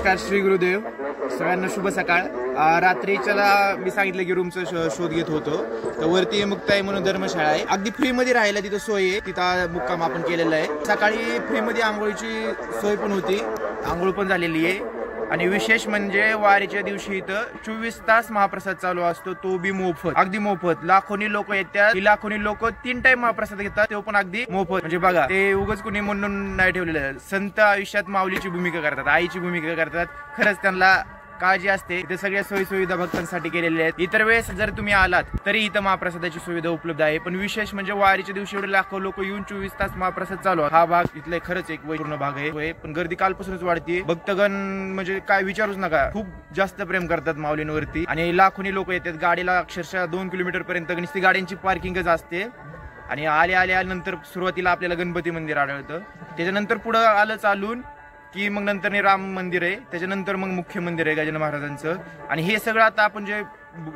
नमस्कार श्री गुरुदेव, सगळ्यांना शुभ सकाळ। रात्रीच्याला मी सांगितलं की रूमचा शोध घेत होतो, तर वरती मुक्ताई म्हणून धर्मशाळा आहे, अगदी फ्री मध्ये राहायला तिथं सोय आहे, तिथं मुक्काम आपण केलेला आहे। सकाळी फ्री मध्ये आंघोळीची सोय पण होती, आंघोळ पण झालेली आहे। आणि विशेष म्हणजे वारीच्या दिवशी इथं 24 तास महाप्रसाद चालू असतो, तो बी मोफत, अगदी मोफत। लाखोनी लोक येतात, लाखोनी लोक 3 टाइम महाप्रसाद घेतात, तो पण अगदी मोफत। म्हणजे बघा, ते उगाच कुणी म्हणून नाही ठेवलेलं। संत आयुष्यात माऊलीची भूमिका करतात, आईची भूमिका करतात, खरंच त्यांना काळजी असते। इथे सगळ्या सोयी सुविधा भक्तांसाठी केलेल्या आहेत। इतर वेळेस जर तुम्ही आलात तरी इथं महाप्रसादाची सुविधा उपलब्ध आहे, पण विशेष म्हणजे वारीच्या दिवशी एवढे लाखो लोक येऊन 24 तास महाप्रसाद चालू आहे। हा भाग इथला खरंच एक पूर्ण भाग आहे, पण गर्दी कालपासूनच वाढते। भक्तगण म्हणजे काय विचारूच नका, खूप जास्त प्रेम करतात माऊलींवरती आणि लाखोनी लोक येतात। गाडीला अक्षरशः 2 किलोमीटर पर्यंत नुसती गाड्यांची पार्किंगच असते। आणि आल्यानंतर सुरुवातीला आपल्याला गणपती मंदिर आढळतं, त्याच्यानंतर पुढे आलं चालून की मग नंतर राम मंदिर आहे, त्याच्यानंतर मग मुख्य मंदिर आहे गजानन महाराजांचं। आणि हे सगळं आता आपण जे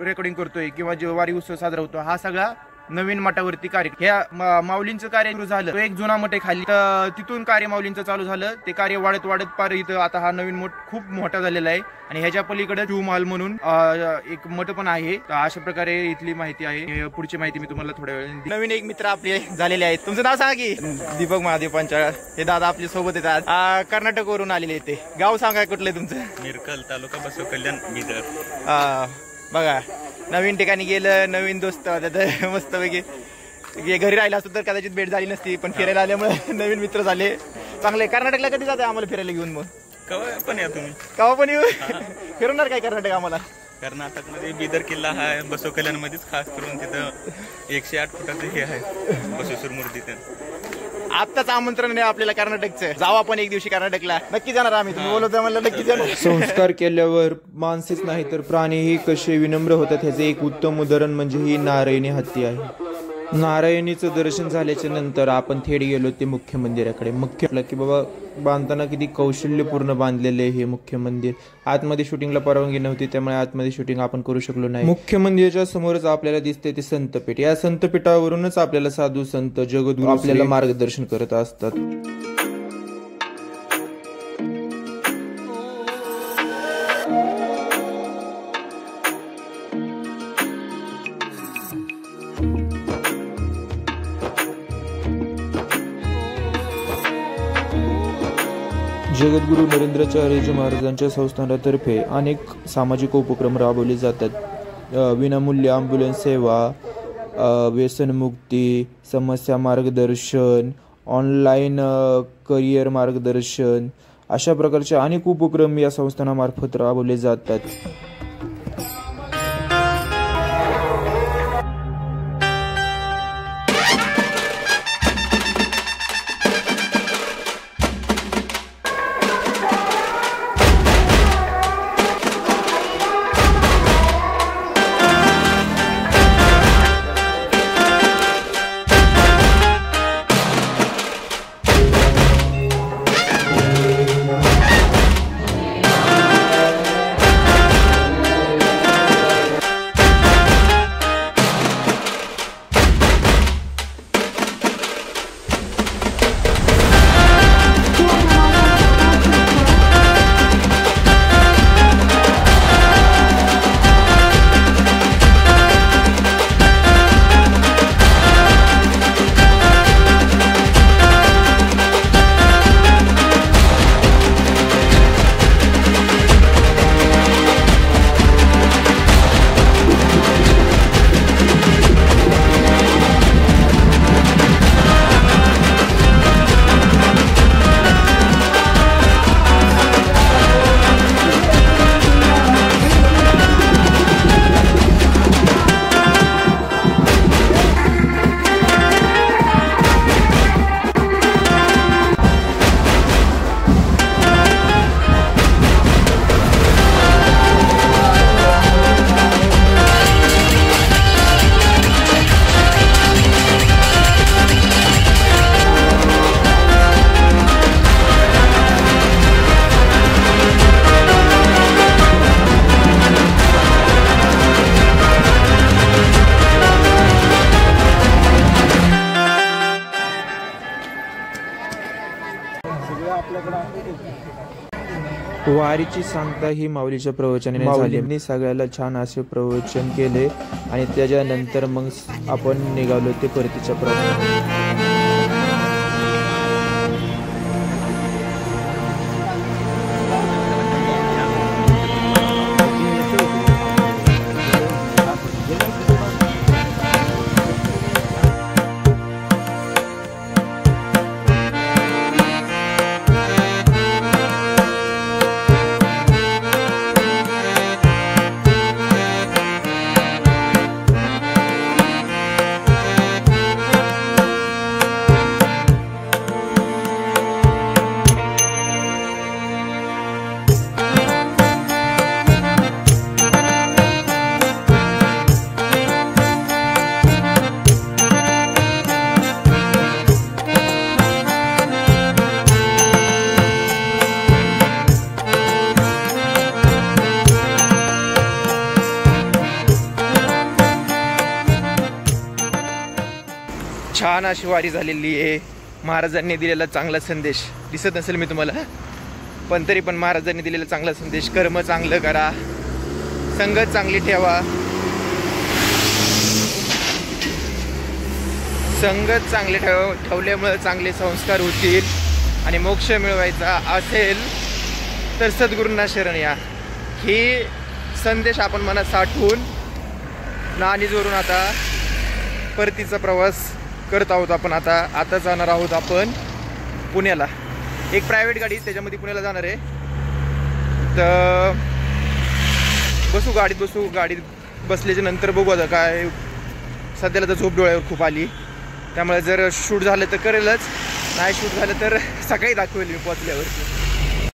रेकॉर्डिंग करतोय किंवा जे वारी उत्सव साजरा होतो, हा सगळा नवीन मठावरती कार्य, ह्या माऊलींचं कार्य सुरू झालं। तो एक जुना मठ आहे खाली, तर तिथून कार्य माऊलींचं चालू झालं। ते कार्य वाढत वाढत पार इथं आता हा नवीन मठ खूप मोठा झालेला आहे। आणि ह्याच्या पलीकडे शिवमहाल म्हणून एक मठ पण आहे। तर अशा प्रकारे इथली माहिती आहे। पुढची माहिती मी तुम्हाला थोड्या वेळाने। नवीन एक मित्र आपले झालेले आहेत, तुमचं नाव सांगा की? दीपक महादेव पंचाळ, हे दादा आपल्या सोबत येतात, कर्नाटकवरून आलेले आहेत। ते गाव सांगा कुठलं आहे तुमचं? मिरकल, तालुका बसव कल्याण, बिदर। बघा, नवीन ठिकाणी गेलं, नवीन दोस्त मस्त पैकी घरी राहिला असतो तर कदाचित भेट झाली नसती, पण फिरायला आल्यामुळे नवीन मित्र झाले, चांगले। कर्नाटकला कधी जाते आम्हाला फिरायला घेऊन? मग कवा पण या तुम्ही? कवा पण येऊ? फिरवणार काय कर्नाटक आम्हाला? कर्नाटक मध्ये बिदर किल्ला आहे, बसव कल्याण मध्येच खास करून तिथं 108 फुटाचं हे आहे बसवेश्वर मूर्ती। आत्ताच आमंत्रण आहे आपल्याला कर्नाटकचं, जाऊ आपण एक दिवशी कर्नाटकला, नक्की जाणार आम्ही। तुम्ही बोलवता म्हणलं नक्की जाणार। संस्कार केल्यावर माणसेच नाही तर प्राणीही कसे विनम्र होतात, ह्याचे एक उत्तम उदाहरण म्हणजे ही नारायणी हत्ती आहे। नारायणीचं दर्शन झाल्याच्या नंतर आपण थेट गेलो ते मुख्य मंदिराकडे। मुख्य की बाबा बांधताना किती कौशल्यपूर्ण बांधलेले हे मुख्य मंदिर। आतमध्ये शूटिंगला परवानगी नव्हती, त्यामुळे आतमध्ये शूटिंग आपण करू शकलो नाही। मुख्य मंदिराच्या समोरच आपल्याला दिसते ते संतपीठ, या संतपीठावरूनच आपल्याला साधू संत जगद्गुरू आपल्याला मार्गदर्शन करत असतात। जगद्गुरू नरेंद्राचार्य महाराजांच्या संस्थानातर्फे अनेक सामाजिक उपक्रम राबवले जातात। विनामूल्य ॲम्ब्युलन्स सेवा, व्यसनमुक्ती, समस्या मार्गदर्शन, ऑनलाईन करिअर मार्गदर्शन, अशा प्रकारचे अनेक उपक्रम या संस्थानामार्फत राबवले जातात। वारीची सांगता ही माऊलीच्या प्रवचनाने माऊलींनी सगळ्याला छान असे प्रवचन केले आणि त्याच्यानंतर मग आपण निघालो ते परतीच्या प्रवासात. छान अशी वारी झालेली आहे. महाराजांनी दिलेला चांगला संदेश दिसत नसेल मी तुम्हाला, पण तरी पण महाराजांनी दिलेला चांगला संदेश, कर्म चांगलं करा, संगत चांगली ठेवा, संगत चांगले ठेवल्यामुळे चांगले संस्कार होतील आणि मोक्ष मिळवायचा असेल तर सद्गुरूंना शरण या. ही संदेश आपण मनात साठवून नाणीजवरून आता परतीचा प्रवास करत आहोत. आपण आता जाणार आहोत आपण पुण्याला. एक प्रायव्हेट गाडी त्याच्यामध्ये पुण्याला जाणार आहे. तर गाडीत बसल्याच्या नंतर बघू आता काय. सध्याला तर झोप डोळ्यावर खूप आली, त्यामुळे जर शूट झालं तर करेलच, नाही शूट झालं तर सकाळी दाखवेल मी पोचल्यावरती.